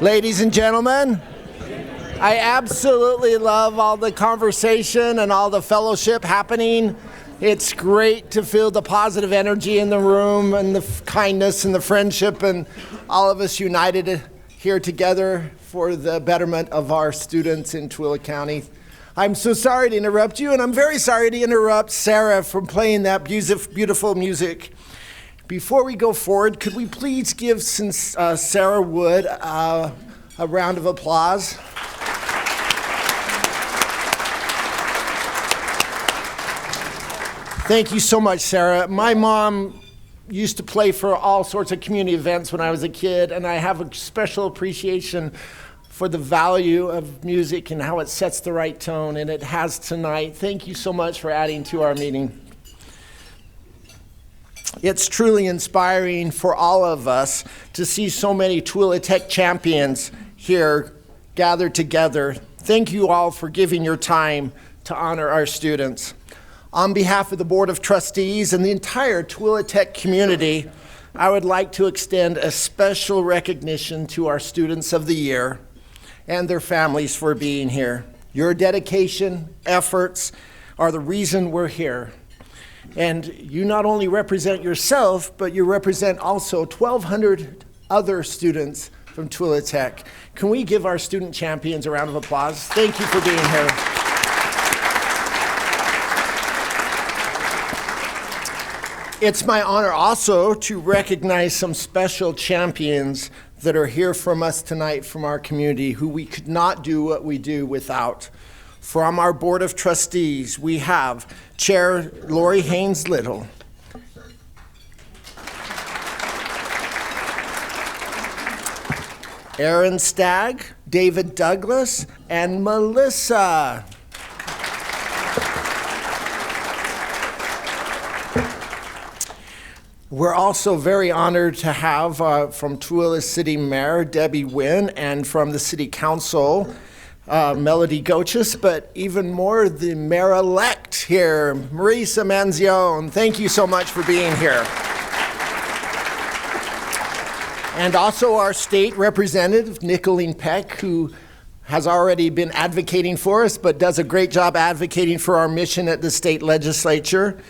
Ladies and gentlemen, I absolutely love all the conversation and all the fellowship happening. It's great to feel the positive energy in the room and the kindness and the friendship and all of us united here together for the betterment of our students in Tooele County. I'm so sorry to interrupt you, and I'm very sorry to interrupt Sarah from playing that beautiful music. Before we go forward, could we please give Sarah Wood a round of applause? Thank you so much, Sarah. My mom used to play for all sorts of community events when I was a kid, and I have a special appreciation for the value of music and how it sets the right tone, and it has tonight. Thank you so much for adding to our meeting. It's truly inspiring for all of us to see so many Tooele Tech champions here gathered together. Thank you all for giving your time to honor our students. On behalf of the Board of Trustees and the entire Tooele Tech community, I would like to extend a special recognition to our Students of the Year and their families for being here. Your dedication, efforts are the reason we're here. And you not only represent yourself, but you represent also 1,200 other students from Tooele Tech. Can we give our student champions a round of applause? Thank you for being here. It's my honor also to recognize some special champions that are here from us tonight from our community who we could not do what we do without. From our Board of Trustees, we have Chair Lori Haynes Little, Aaron Stagg, David Douglas, and Melissa. We're also very honored to have from Tooele City Mayor Debbie Wynn and from the City Council Melody Gochis, but even more the Mayor-elect here, Marisa Manzione. Thank you so much for being here. And also our state representative, Nicolene Peck, who has already been advocating for us, but does a great job advocating for our mission at the state legislature.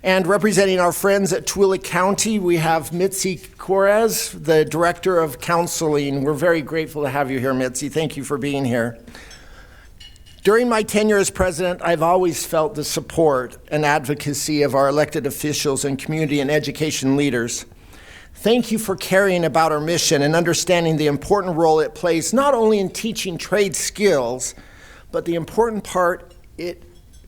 And representing our friends at Tooele County, we have Mitzi Corez, the Director of Counseling. We're very grateful to have you here, Mitzi. Thank you for being here. During my tenure as president, I've always felt the support and advocacy of our elected officials and community and education leaders. Thank you for caring about our mission and understanding the important role it plays, not only in teaching trade skills, but the important part it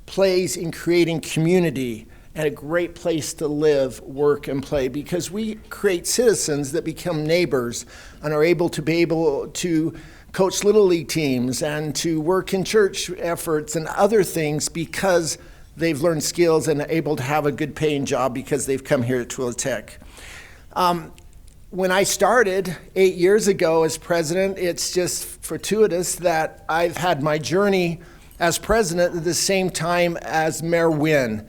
plays in creating community and a great place to live, work, and play, because we create citizens that become neighbors and are able to coach Little League teams and to work in church efforts and other things because they've learned skills and are able to have a good paying job because they've come here at Tooele Tech. When I started 8 years ago as president, it's just fortuitous that I've had my journey as president at the same time as Mayor Wynn.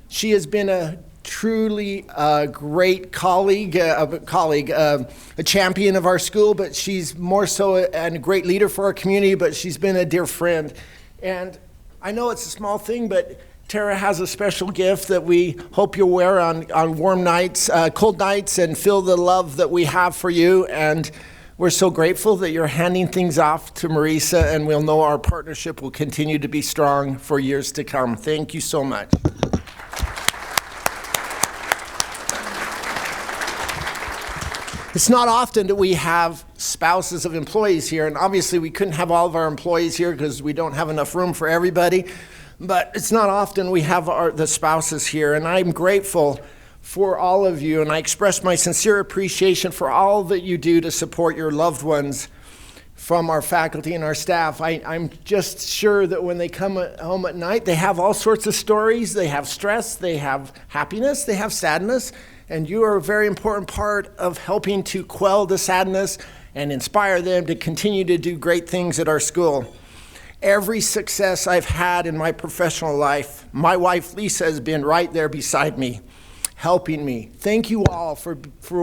She has been a truly great colleague, a champion of our school, but she's more so a great leader for our community, but she's been a dear friend. And I know it's a small thing, but Tara has a special gift that we hope you'll wear on warm nights, cold nights, and feel the love that we have for you. And we're so grateful that you're handing things off to Marisa, and we'll know our partnership will continue to be strong for years to come. Thank you so much. It's not often that we have spouses of employees here, and obviously we couldn't have all of our employees here because we don't have enough room for everybody, but it's not often we have the spouses here, and I'm grateful for all of you, and I express my sincere appreciation for all that you do to support your loved ones from our faculty and our staff. I'm just sure that when they come home at night, they have all sorts of stories. They have stress, they have happiness, they have sadness, and you are a very important part of helping to quell the sadness and inspire them to continue to do great things at our school. Every success I've had in my professional life, my wife Lisa has been right there beside me, helping me. Thank you all for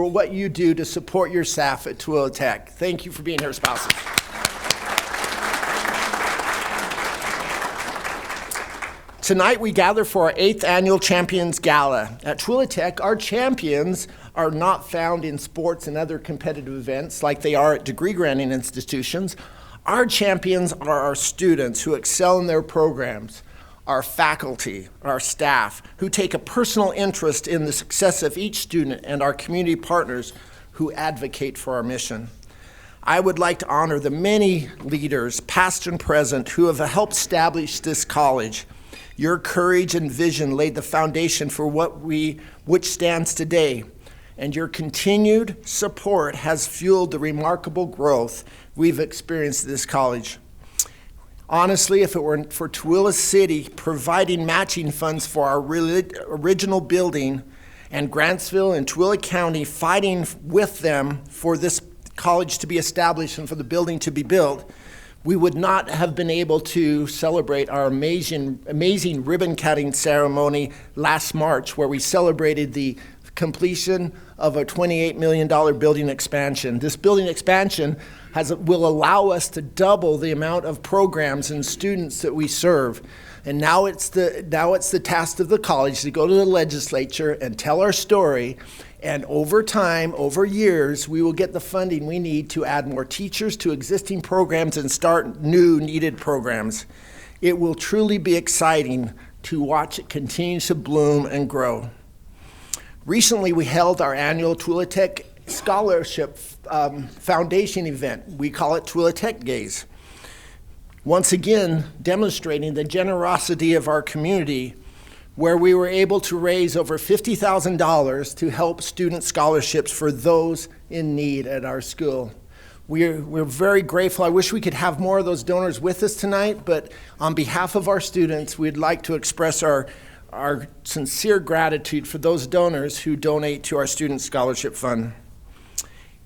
what you do to support your staff at Tooele Tech. Thank you for being here, spouses. Tonight we gather for our 8th annual Champions Gala. At Tooele Tech, our champions are not found in sports and other competitive events like they are at degree-granting institutions. Our champions are our students who excel in their programs, our faculty, our staff, who take a personal interest in the success of each student, and our community partners who advocate for our mission. I would like to honor the many leaders, past and present, who have helped establish this college. Your courage and vision laid the foundation for which stands today, and your continued support has fueled the remarkable growth we've experienced at this college. Honestly, if it weren't for Tooele City providing matching funds for our original building, and Grantsville and Tooele County fighting with them for this college to be established and for the building to be built, we would not have been able to celebrate our amazing ribbon cutting ceremony last March, where we celebrated the completion of a $28 million building expansion. This building expansion will allow us to double the amount of programs and students that we serve. And now it's the task of the college to go to the legislature and tell our story. And over time, over years, we will get the funding we need to add more teachers to existing programs and start new needed programs. It will truly be exciting to watch it continue to bloom and grow. Recently, we held our annual Tooele Tech Scholarship Foundation event. We call it Tooele Tech Days. Once again, demonstrating the generosity of our community, where we were able to raise over $50,000 to help student scholarships for those in need at our school. We're very grateful. I wish we could have more of those donors with us tonight, but on behalf of our students, we'd like to express our sincere gratitude for those donors who donate to our Student Scholarship Fund.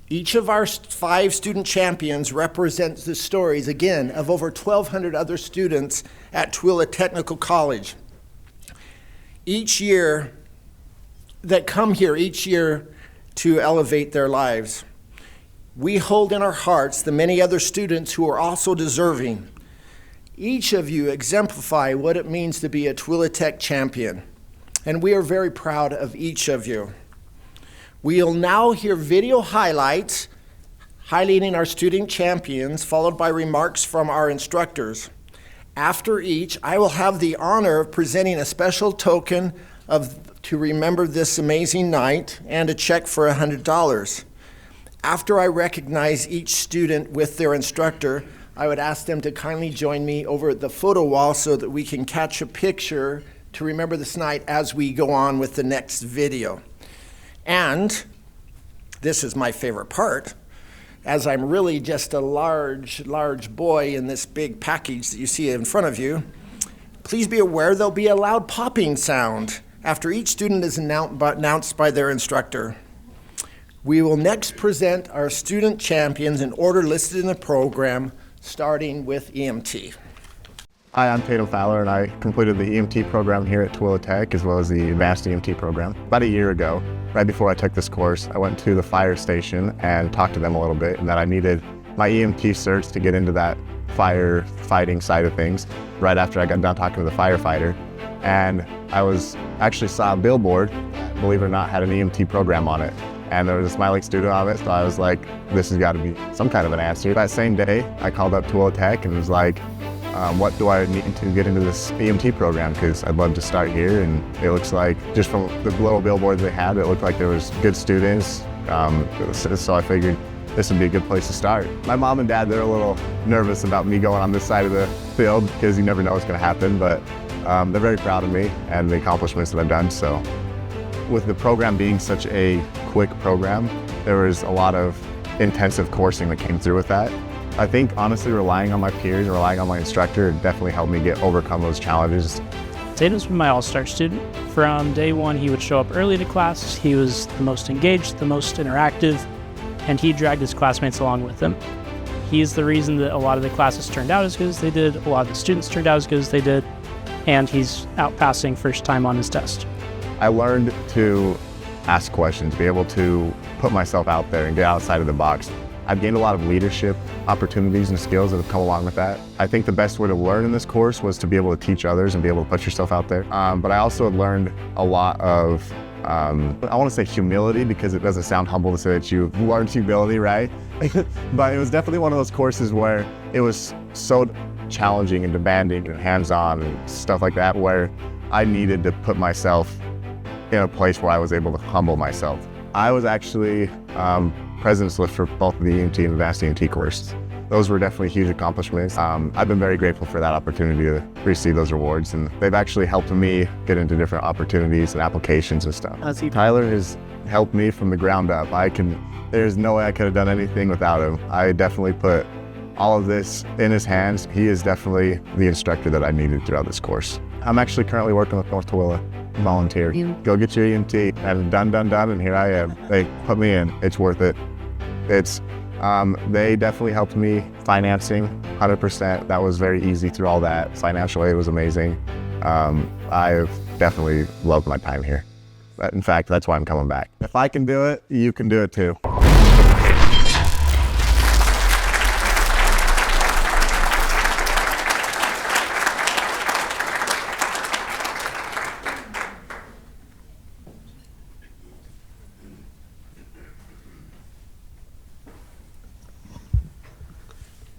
Each of our 5 student champions represents the stories, again, of over 1,200 other students at Tooele Technical College. Each year, that come here each year to elevate their lives. We hold in our hearts the many other students who are also deserving. Each of you exemplify what it means to be a Tooele Tech champion, and we are very proud of each of you. We'll now hear video highlights highlighting our student champions, followed by remarks from our instructors. After each, I will have the honor of presenting a special token to remember this amazing night and a check for $100. After I recognize each student with their instructor, I would ask them to kindly join me over at the photo wall so that we can catch a picture to remember this night as we go on with the next video. And this is my favorite part, as I'm really just a large boy in this big package that you see in front of you. Please be aware there'll be a loud popping sound after each student is announced by their instructor. We will next present our student champions in order listed in the program, starting with EMT. Hi, I'm Tatum Fowler, and I completed the EMT program here at Tooele Tech, as well as the advanced EMT program. About a year ago, right before I took this course, I went to the fire station and talked to them a little bit, and that I needed my EMT certs to get into that firefighting side of things right after I got done talking to the firefighter. And I actually saw a billboard, believe it or not, had an EMT program on it. And there was a smiling student on it, so I was like, this has got to be some kind of an answer. That same day, I called up Tooele Tech and was like, what do I need to get into this EMT program? Because I'd love to start here. And it looks like, just from the little billboards they had, it looked like there was good students. So I figured this would be a good place to start. My mom and dad, they're a little nervous about me going on this side of the field because you never know what's going to happen, but they're very proud of me and the accomplishments that I've done. So with the program being such a quick program, there was a lot of intensive coursing that came through with that. I think honestly relying on my peers and relying on my instructor definitely helped me overcome those challenges. Tatum's been my all-star student. From day one, he would show up early to class. He was the most engaged, the most interactive, and he dragged his classmates along with him. He's the reason that a lot of the classes turned out as good as they did, a lot of the students turned out as good as they did, and he's out passing first time on his test. I learned to ask questions, be able to put myself out there and get outside of the box. I've gained a lot of leadership opportunities and skills that have come along with that. I think the best way to learn in this course was to be able to teach others and be able to put yourself out there. But I also learned a lot of, I want to say humility, because it doesn't sound humble to say that you've learned humility, right? But it was definitely one of those courses where it was so challenging and demanding and hands-on and stuff like that, where I needed to put myself in a place where I was able to humble myself. I was actually president's list for both the EMT and advanced EMT course. Those were definitely huge accomplishments. I've been very grateful for that opportunity to receive those awards, and they've actually helped me get into different opportunities and applications and stuff. Tyler has helped me from the ground up. There's no way I could have done anything without him. I definitely put all of this in his hands. He is definitely the instructor that I needed throughout this course. I'm actually currently working with North Tooele, volunteer. Go get your EMT. And done, and here I am. They put me in. It's worth it. They definitely helped me financing, 100%. That was very easy through all that. Financial aid was amazing. I've definitely loved my time here. In fact, that's why I'm coming back. If I can do it, you can do it too.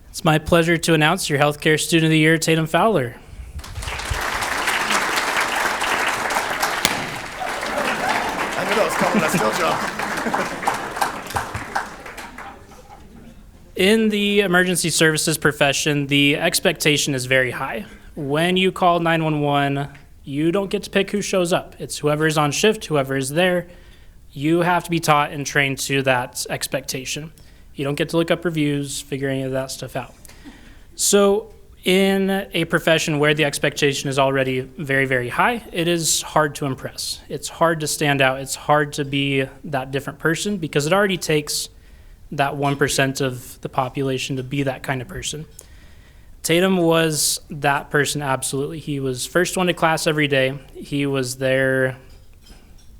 It's my pleasure to announce your Healthcare Student of the Year, Tatum Fowler. I knew that was coming, I still jumped. In the emergency services profession, the expectation is very high. When you call 911, you don't get to pick who shows up. It's whoever is on shift, whoever is there. You have to be taught and trained to that expectation. You don't get to look up reviews, figure any of that stuff out. So in a profession where the expectation is already very, very high, it is hard to impress. It's hard to stand out. It's hard to be that different person, because it already takes that 1% of the population to be that kind of person. Tatum was that person, absolutely. He was first one to class every day. He was there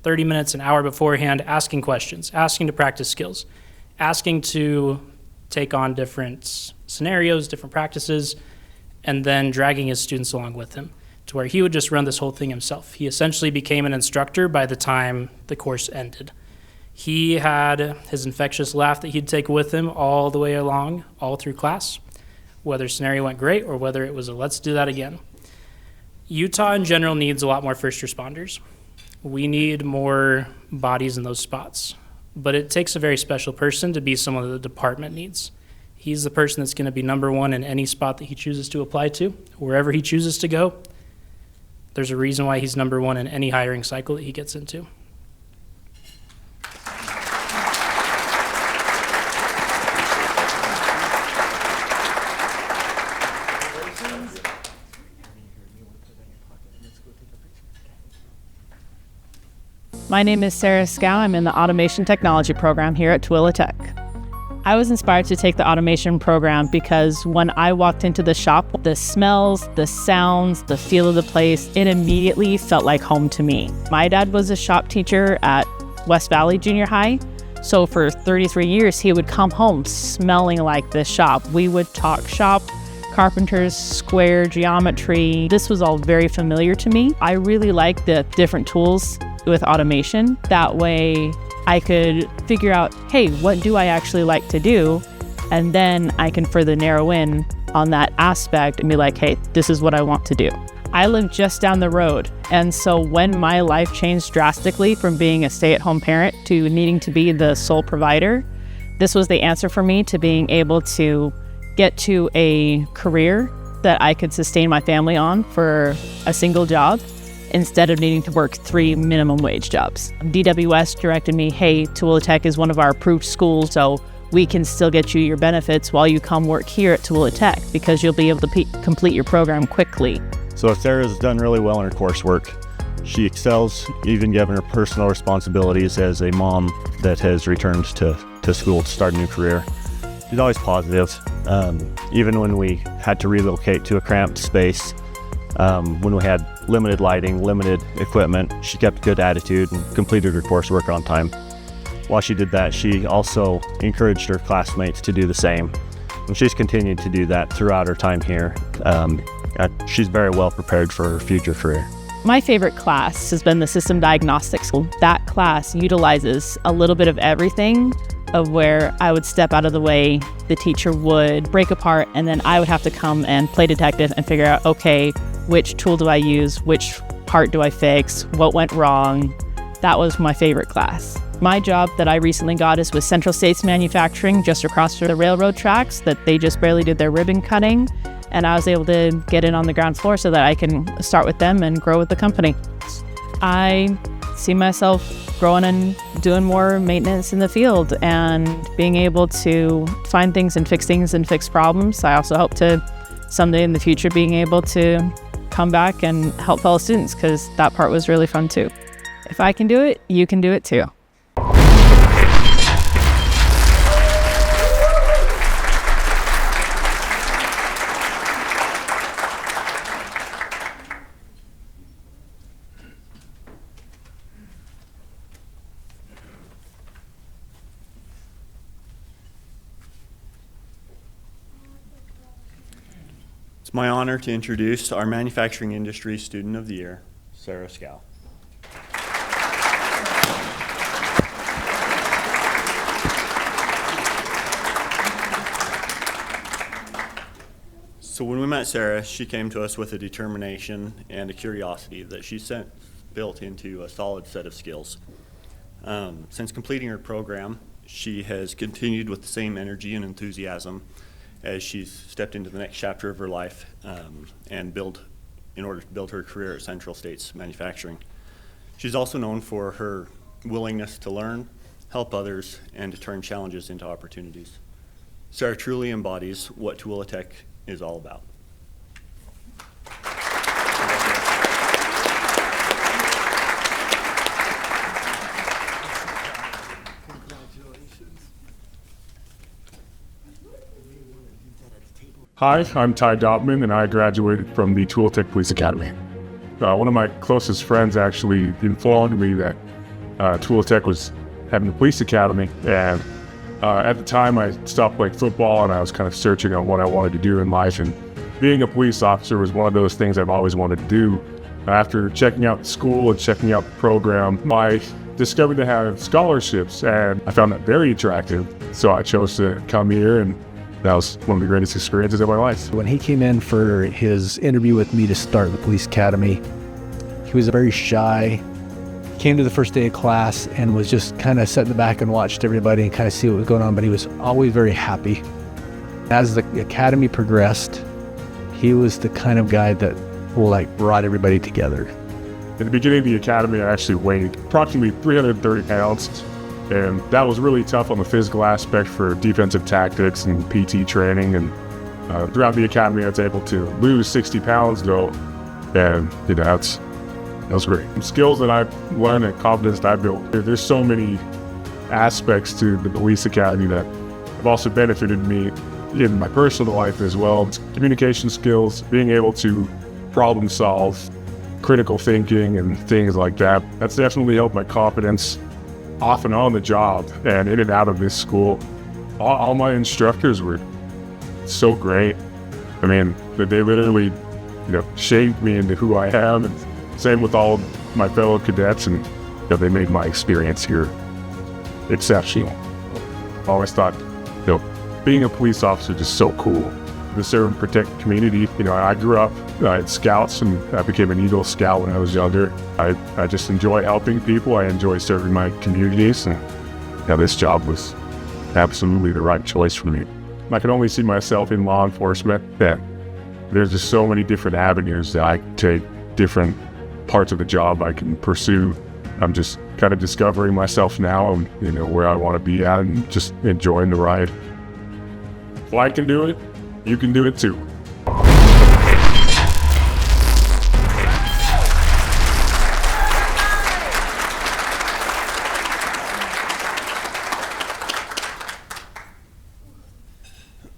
30 minutes, an hour beforehand, asking questions, asking to practice skills, asking to take on different scenarios, different practices, and then dragging his students along with him to where he would just run this whole thing himself. He essentially became an instructor by the time the course ended. He had his infectious laugh that he'd take with him all the way along, all through class, whether scenario went great or whether it was a let's do that again. Utah in general needs a lot more first responders. We need more bodies in those spots. But it takes a very special person to be someone that the department needs. He's the person that's going to be number one in any spot that he chooses to apply to, wherever he chooses to go. There's a reason why he's number one in any hiring cycle that he gets into. My name is Sarah Scow. I'm in the Automation Technology program here at Tooele Tech. I was inspired to take the automation program because when I walked into the shop, the smells, the sounds, the feel of the place, it immediately felt like home to me. My dad was a shop teacher at West Valley Junior High, so for 33 years he would come home smelling like this shop. We would talk shop, carpenters, square, geometry. This was all very familiar to me. I really like the different tools with automation. That way I could figure out, hey, what do I actually like to do? And then I can further narrow in on that aspect and be like, hey, this is what I want to do. I live just down the road. And so when my life changed drastically from being a stay-at-home parent to needing to be the sole provider, this was the answer for me to being able to get to a career that I could sustain my family on for a single job, instead of needing to work 3 minimum wage jobs. DWS directed me, hey, Tooele Tech is one of our approved schools, so we can still get you your benefits while you come work here at Tooele Tech, because you'll be able to complete your program quickly. So Sarah's done really well in her coursework. She excels, even given her personal responsibilities as a mom that has returned to school to start a new career. She's always positive. Even when we had to relocate to a cramped space, When we had limited lighting, limited equipment, she kept a good attitude and completed her coursework on time. While she did that, she also encouraged her classmates to do the same. And she's continued to do that throughout her time here. She's very well prepared for her future career. My favorite class has been the system diagnostics. That class utilizes a little bit of everything, of where I would step out of the way, the teacher would break apart, and then I would have to come and play detective and figure out, okay, which tool do I use, which part do I fix, what went wrong. That was my favorite class. My job that I recently got is with Central States Manufacturing, just across the railroad tracks, that they just barely did their ribbon cutting. And I was able to get in on the ground floor so that I can start with them and grow with the company. I see myself growing and doing more maintenance in the field and being able to find things and fix problems. I also hope to someday in the future being able to come back and help fellow students, because that part was really fun too. If I can do it, you can do it too. It's my honor to introduce our Manufacturing Industry Student of the Year, Sarah Scow. So when we met Sarah, she came to us with a determination and a curiosity that she's built into a solid set of skills. Since completing her program, she has continued with the same energy and enthusiasm as she's stepped into the next chapter of her life in order to build her career at Central States Manufacturing. She's also known for her willingness to learn, help others, and to turn challenges into opportunities. Sarah truly embodies what Tooele Tech is all about. Hi, I'm Ty Dobman, and I graduated from the Tooele Tech Police Academy. One of my closest friends actually informed me that Tooele Tech was having a police academy, and at the time I stopped playing football and I was kind of searching on what I wanted to do in life, and being a police officer was one of those things I've always wanted to do. After checking out the school and checking out the program, I discovered they have scholarships, and I found that very attractive, so I chose to come here, and that was one of the greatest experiences of my life. When he came in for his interview with me to start the police academy, he was very shy. He came to the first day of class and was just kind of sat in the back and watched everybody and kind of see what was going on, but he was always very happy. As the academy progressed, he was the kind of guy that brought everybody together. At the beginning of the academy, I actually weighed approximately 330 pounds. And that was really tough on the physical aspect for defensive tactics and PT training. And throughout the academy, I was able to lose 60 pounds though. And that was great. Skills that I've learned and confidence that I built. There's so many aspects to the police academy that have also benefited me in my personal life as well. It's communication skills, being able to problem solve, critical thinking and things like that. That's definitely helped my confidence off and on the job and in and out of this school. All my instructors were so great. I mean, they literally, shaped me into who I am, and same with all my fellow cadets, and they made my experience here exceptional. I always thought, being a police officer is just so cool. To serve and protect the community. I grew up at Scouts, and I became an Eagle Scout when I was younger. I just enjoy helping people. I enjoy serving my communities, and this job was absolutely the right choice for me. I can only see myself in law enforcement. Yeah, there's just so many different avenues that I can take, different parts of the job I can pursue. I'm just kind of discovering myself now and where I want to be at, and just enjoying the ride. If I can do it, you can do it too.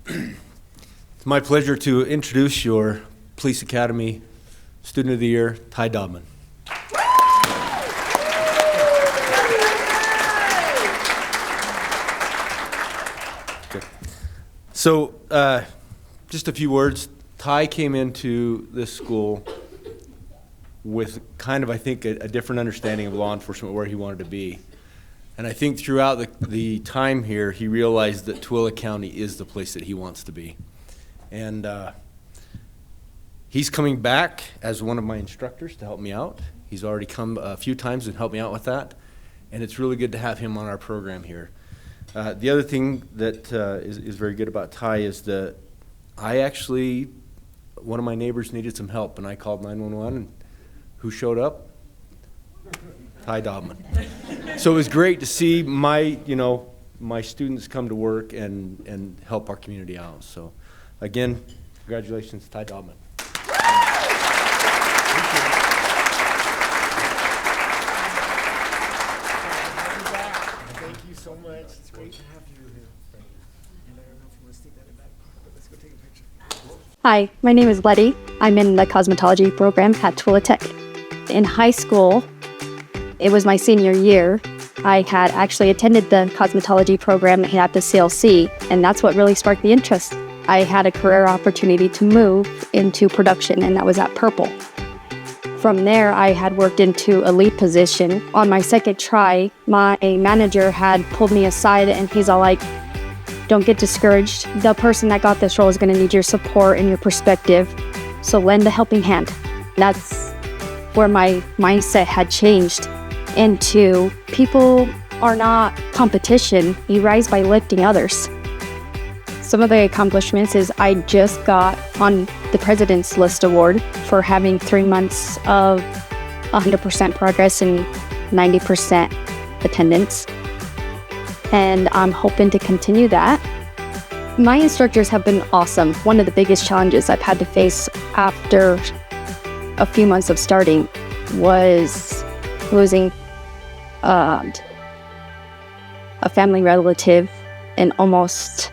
It's my pleasure to introduce your Police Academy Student of the Year, Ty Dobman. Okay. So, just a few words. Ty came into this school with kind of, I think, a different understanding of law enforcement, where he wanted to be. And I think throughout the time here, he realized that Tooele County is the place that he wants to be. And he's coming back as one of my instructors to help me out. He's already come a few times and helped me out with that. And it's really good to have him on our program here. The other thing that is very good about Ty is that one of my neighbors needed some help, and I called 911, and who showed up? Ty Dobman. So it was great to see my students come to work and help our community out. So again, congratulations, Ty Dobman. Thank you so much. It's great to have you here. And I don't know if you want to stick that in back pocket, but let's go take a picture. Hi, my name is Letty. I'm in the cosmetology program at Tooele Tech. In high school, it was my senior year. I had actually attended the cosmetology program at the CLC, and that's what really sparked the interest. I had a career opportunity to move into production, and that was at Purple. From there, I had worked into a lead position. On my second try, my manager had pulled me aside, and he's all like, "Don't get discouraged. The person that got this role is going to need your support and your perspective, so lend a helping hand." That's where my mindset had changed into people are not competition. You rise by lifting others. Some of the accomplishments is I just got on the President's List Award for having 3 months of 100% progress and 90% attendance. And I'm hoping to continue that. My instructors have been awesome. One of the biggest challenges I've had to face after a few months of starting was losing a family relative and almost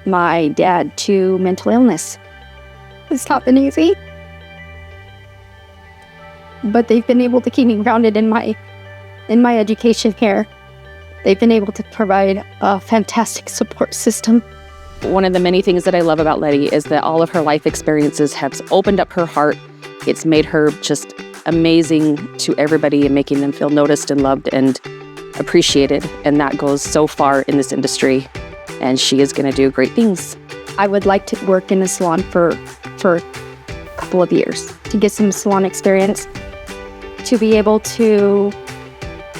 my dad to mental illness. It's not been easy, but they've been able to keep me grounded in my education here. They've been able to provide a fantastic support system. One of the many things that I love about Letty is that all of her life experiences have opened up her heart. It's made her just amazing to everybody and making them feel noticed and loved and appreciated. And that goes so far in this industry. And she is going to do great things. I would like to work in a salon for a couple of years to get some salon experience, to be able to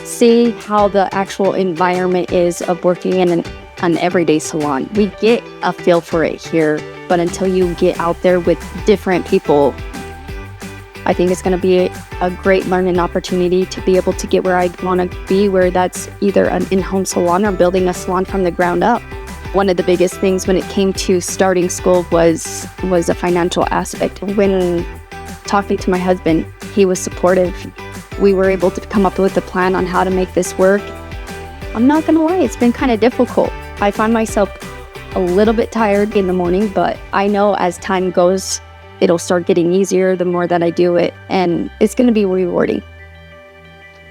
see how the actual environment is of working in an everyday salon. We get a feel for it here, but until you get out there with different people, I think it's going to be a great learning opportunity to be able to get where I want to be, where that's either an in-home salon or building a salon from the ground up. One of the biggest things when it came to starting school was a financial aspect. When talking to my husband, he was supportive. We were able to come up with a plan on how to make this work. I'm not gonna lie, it's been kind of difficult. I find myself a little bit tired in the morning, but I know as time goes, it'll start getting easier the more that I do it, and it's gonna be rewarding.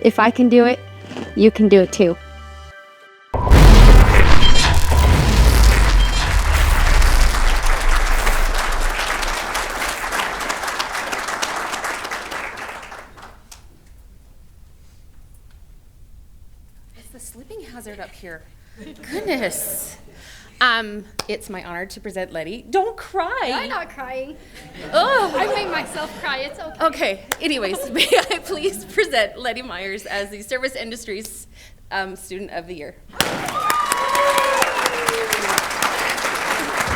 If I can do it, you can do it too. Slipping hazard up here. Goodness. It's my honor to present Letty. Don't cry. I'm not crying. Oh, I made myself cry. It's okay. Okay. Anyways, may I please present Letty Myers as the Service Industries Student of the Year.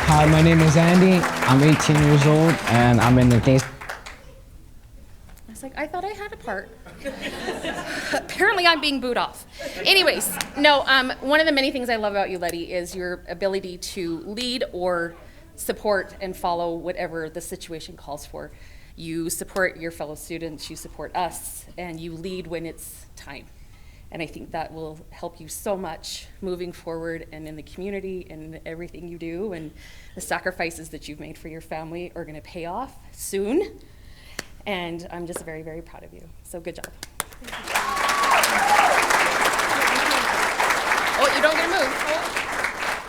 Hi, my name is Andy. I'm 18 years old, and I'm in the things. I was like, I thought I had a part. Apparently I'm being booed off. Anyways, no, one of the many things I love about you, Letty, is your ability to lead or support and follow whatever the situation calls for. You support your fellow students, you support us, and you lead when it's time. And I think that will help you so much moving forward and in the community and everything you do, and the sacrifices that you've made for your family are gonna pay off soon. And I'm just very, very proud of you. So good job. Oh, you don't get to move.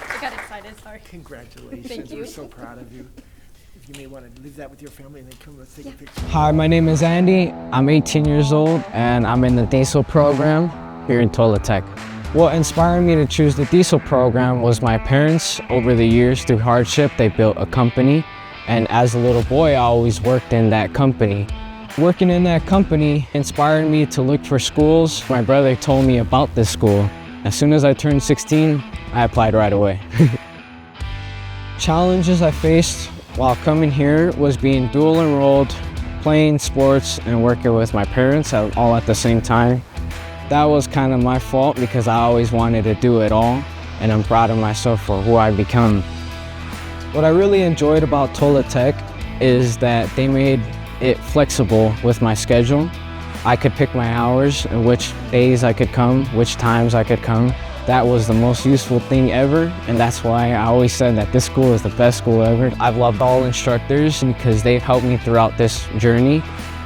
I got excited, sorry. Congratulations. Thank you. We're so proud of you. If you may want to leave that with your family and then come, let's take a picture. Hi, my name is Andy. I'm 18 years old and I'm in the diesel program here in Tooele Tech. What inspired me to choose the diesel program was my parents. Over the years, through hardship, they built a company. And as a little boy, I always worked in that company. Working in that company inspired me to look for schools. My brother told me about this school. As soon as I turned 16, I applied right away. Challenges I faced while coming here was being dual enrolled, playing sports, and working with my parents all at the same time. That was kind of my fault because I always wanted to do it all, and I'm proud of myself for who I've become. What I really enjoyed about Tooele Tech is that they made it flexible with my schedule. I could pick my hours and which days I could come, which times I could come. That was the most useful thing ever, and that's why I always said that this school is the best school ever. I've loved all instructors because they've helped me throughout this journey.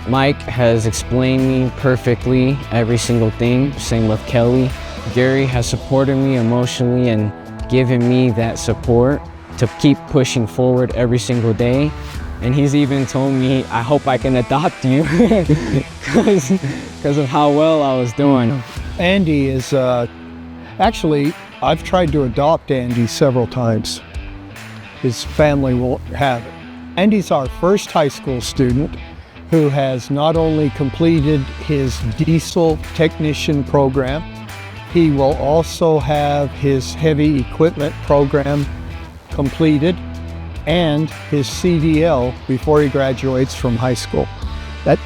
Mike has explained me perfectly every single thing, same with Kelly. Gary has supported me emotionally and given me that support to keep pushing forward every single day. And he's even told me, I hope I can adopt you because of how well I was doing. Andy is, actually, I've tried to adopt Andy several times. His family won't have it. Andy's our first high school student who has not only completed his diesel technician program, he will also have his heavy equipment program completed and his CDL before he graduates from high school. That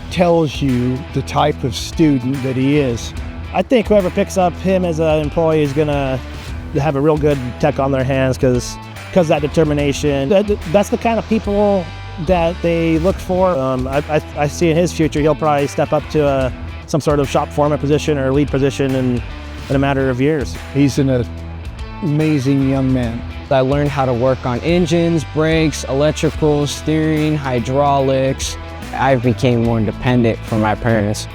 tells you the type of student that he is. I think whoever picks up him as an employee is gonna have a real good tech on their hands because that determination. That's the kind of people that they look for. I see in his future he'll probably step up to some sort of shop foreman position or lead position in a matter of years. He's an amazing young man. I learned how to work on engines, brakes, electrical, steering, hydraulics. I became more independent from my parents.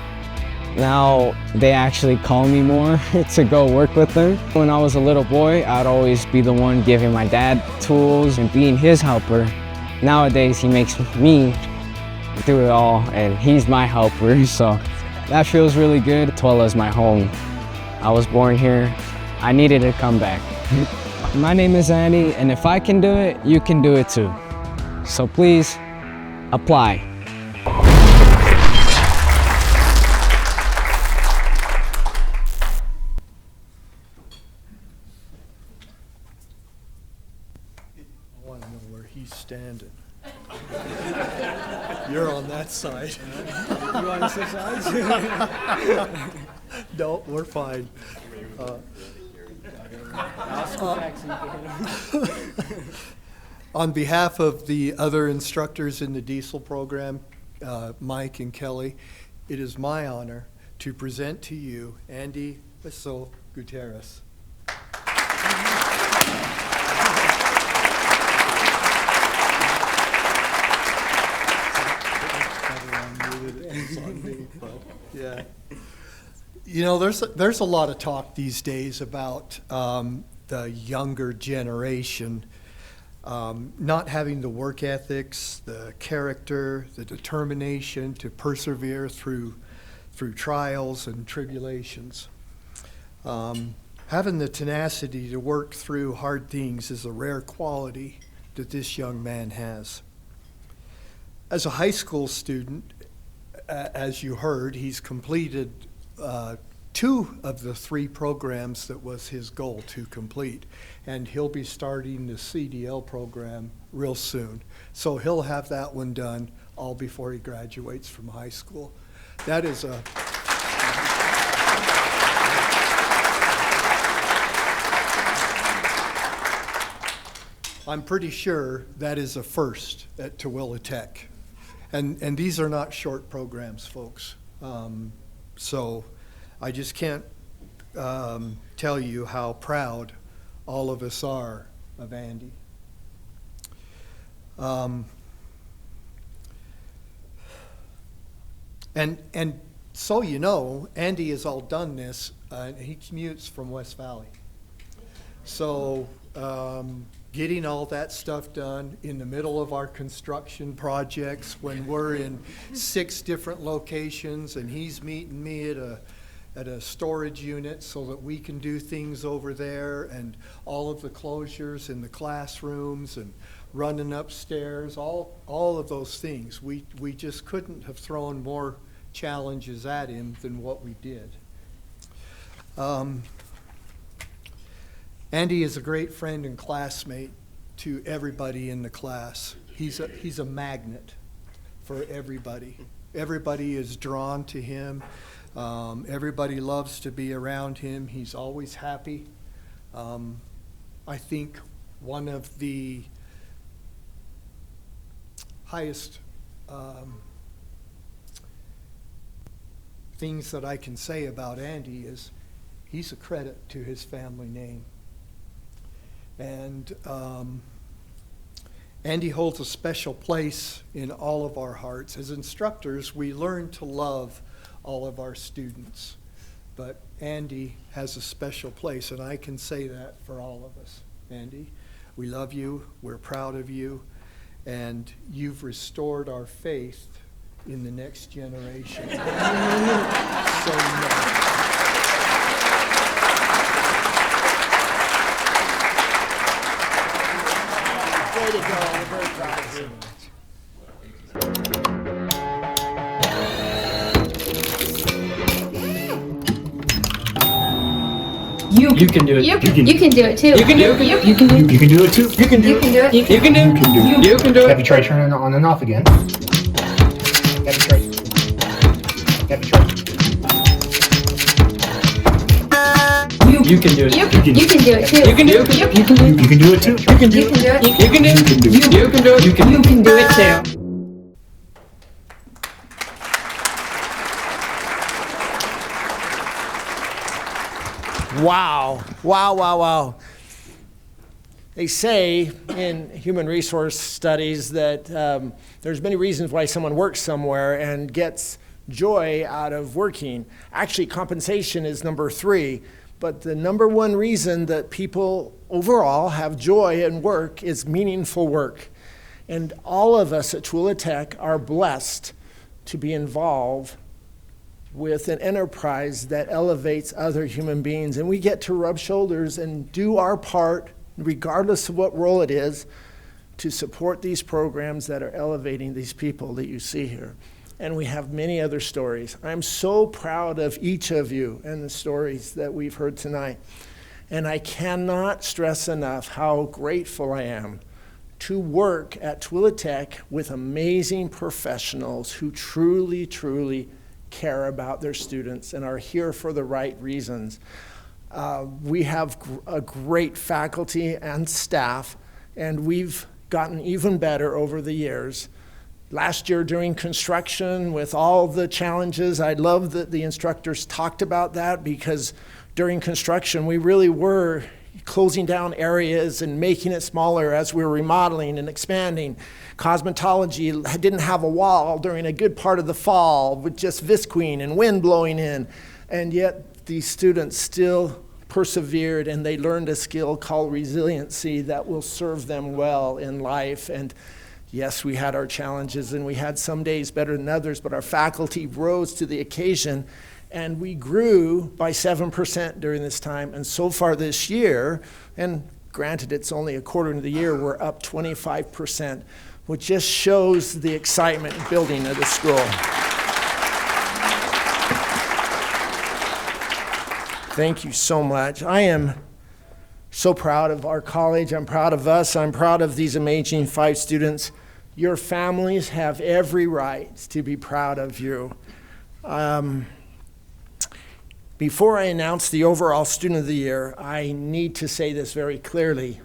Now they actually call me more to go work with them. When I was a little boy, I'd always be the one giving my dad tools and being his helper. Nowadays, he makes me do it all, and he's my helper, so that feels really good. Tooele is my home. I was born here. I needed to come back. My name is Andy, and if I can do it, you can do it too. So please, apply. I want to know where he's standing. You're on that side. You want to switch sides? No, we're fine. On behalf of the other instructors in the diesel program, Mike and Kelly, it is my honor to present to you Andy Gutierrez. Yeah. You know, there's a lot of talk these days about the younger generation not having the work ethics, the character, the determination to persevere through trials and tribulations. Having the tenacity to work through hard things is a rare quality that this young man has. As a high school student, as you heard, he's completed 2 of the 3 programs that was his goal to complete. And he'll be starting the CDL program real soon. So he'll have that one done all before he graduates from high school. That is a... I'm pretty sure that is a first at Tooele Tech. And these are not short programs, folks. So I just can't tell you how proud all of us are of Andy. And so you know, Andy has all done this, and he commutes from West Valley. So getting all that stuff done in the middle of our construction projects when we're in 6 different locations and he's meeting me at a storage unit so that we can do things over there, and all of the closures in the classrooms and running upstairs, all of those things. We just couldn't have thrown more challenges at him than what we did. Andy is a great friend and classmate to everybody in the class. He's a magnet for everybody. Everybody is drawn to him. Everybody loves to be around him. He's always happy. I think one of the highest things that I can say about Andy is he's a credit to his family name. And Andy holds a special place in all of our hearts. As instructors, we learn to love all of our students, but Andy has a special place, and I can say that for all of us. Andy, we love you, we're proud of you, and you've restored our faith in the next generation. So much. Way to go. We're very proud of you. You can do it. You can do it too. You can do it. You can do it. You can do it too. You can do it. You can do it. You can do it. Have you tried turning it on and off again? Have you tried? You can do it. You can do it too. You can do it. You can do it too. You can do it. You can do it. You can do it. You can do it. You can do it too. Wow, wow, wow, wow. They say in human resource studies that there's many reasons why someone works somewhere and gets joy out of working. Actually, compensation is number 3, but the number 1 reason that people overall have joy in work is meaningful work. And all of us at Tooele Tech are blessed to be involved with an enterprise that elevates other human beings. And we get to rub shoulders and do our part, regardless of what role it is, to support these programs that are elevating these people that you see here. And we have many other stories. I'm so proud of each of you and the stories that we've heard tonight. And I cannot stress enough how grateful I am to work at Tooele Tech with amazing professionals who truly, truly care about their students and are here for the right reasons. We have a great faculty and staff, and we've gotten even better over the years. Last year during construction, with all the challenges, I love that the instructors talked about that, because during construction we really were closing down areas and making it smaller as we were remodeling and expanding. Cosmetology didn't have a wall during a good part of the fall with just visqueen and wind blowing in, and yet these students still persevered and they learned a skill called resiliency that will serve them well in life. And yes, we had our challenges and we had some days better than others, but our faculty rose to the occasion. And we grew by 7% during this time. And so far this year, and granted it's only a quarter of the year, we're up 25%, which just shows the excitement and building of the school. Thank you so much. I am so proud of our college. I'm proud of us. I'm proud of these amazing 5 students. Your families have every right to be proud of you. Before I announce the overall Student of the Year, I need to say this very clearly.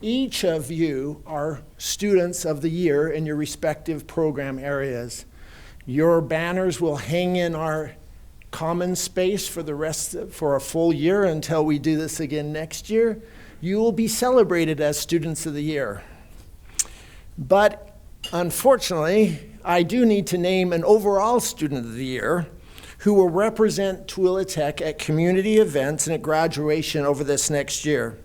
Each of you are Students of the Year in your respective program areas. Your banners will hang in our common space for a full year until we do this again next year. You will be celebrated as Students of the Year. But unfortunately, I do need to name an overall Student of the Year who will represent Tooele Tech at community events and at graduation over this next year.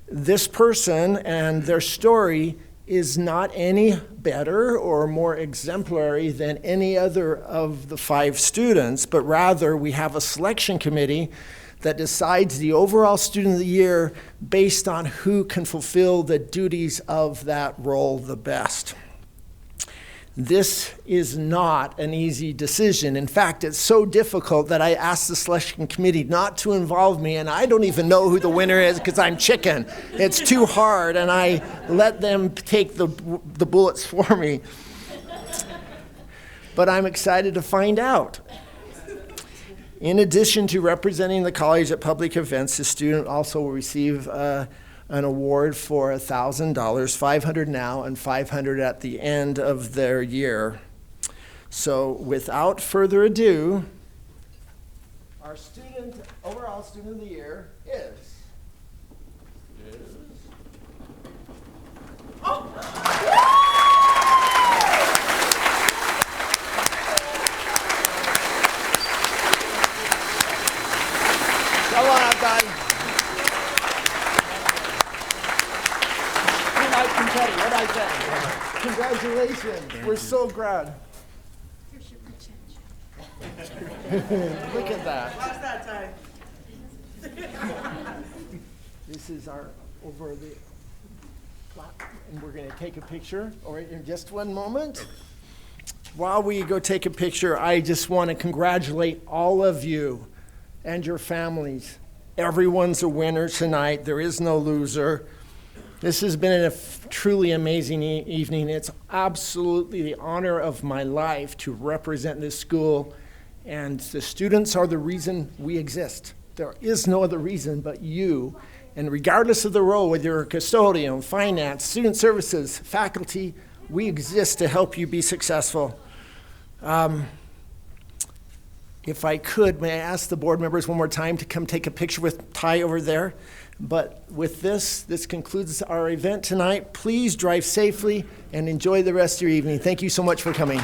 This person and their story is not any better or more exemplary than any other of the 5 students, but rather we have a selection committee that decides the overall Student of the Year based on who can fulfill the duties of that role the best. This is not an easy decision. In fact, it's so difficult that I asked the selection committee not to involve me, and I don't even know who the winner is because I'm chicken. It's too hard, and I let them take the bullets for me. But I'm excited to find out. In addition to representing the college at public events, the student also will receive an award for $1,000, $500 now and $500 at the end of their year. So without further ado, our overall Student of the Year is Come on up, guys. What I say? Congratulations. We're so glad. Look at that. How's that, Ty? This is our over the clock, and we're going to take a picture. All right, in just one moment. While we go take a picture, I just want to congratulate all of you and your families. Everyone's a winner tonight. There is no loser. This has been a truly amazing evening. It's absolutely the honor of my life to represent this school, and the students are the reason we exist. There is no other reason but you, and regardless of the role, whether you're a custodian, finance, student services, faculty, we exist to help you be successful. If I could, may I ask the board members one more time to come take a picture with Ty over there? But with this concludes our event tonight. Please drive safely and enjoy the rest of your evening. Thank you so much for coming.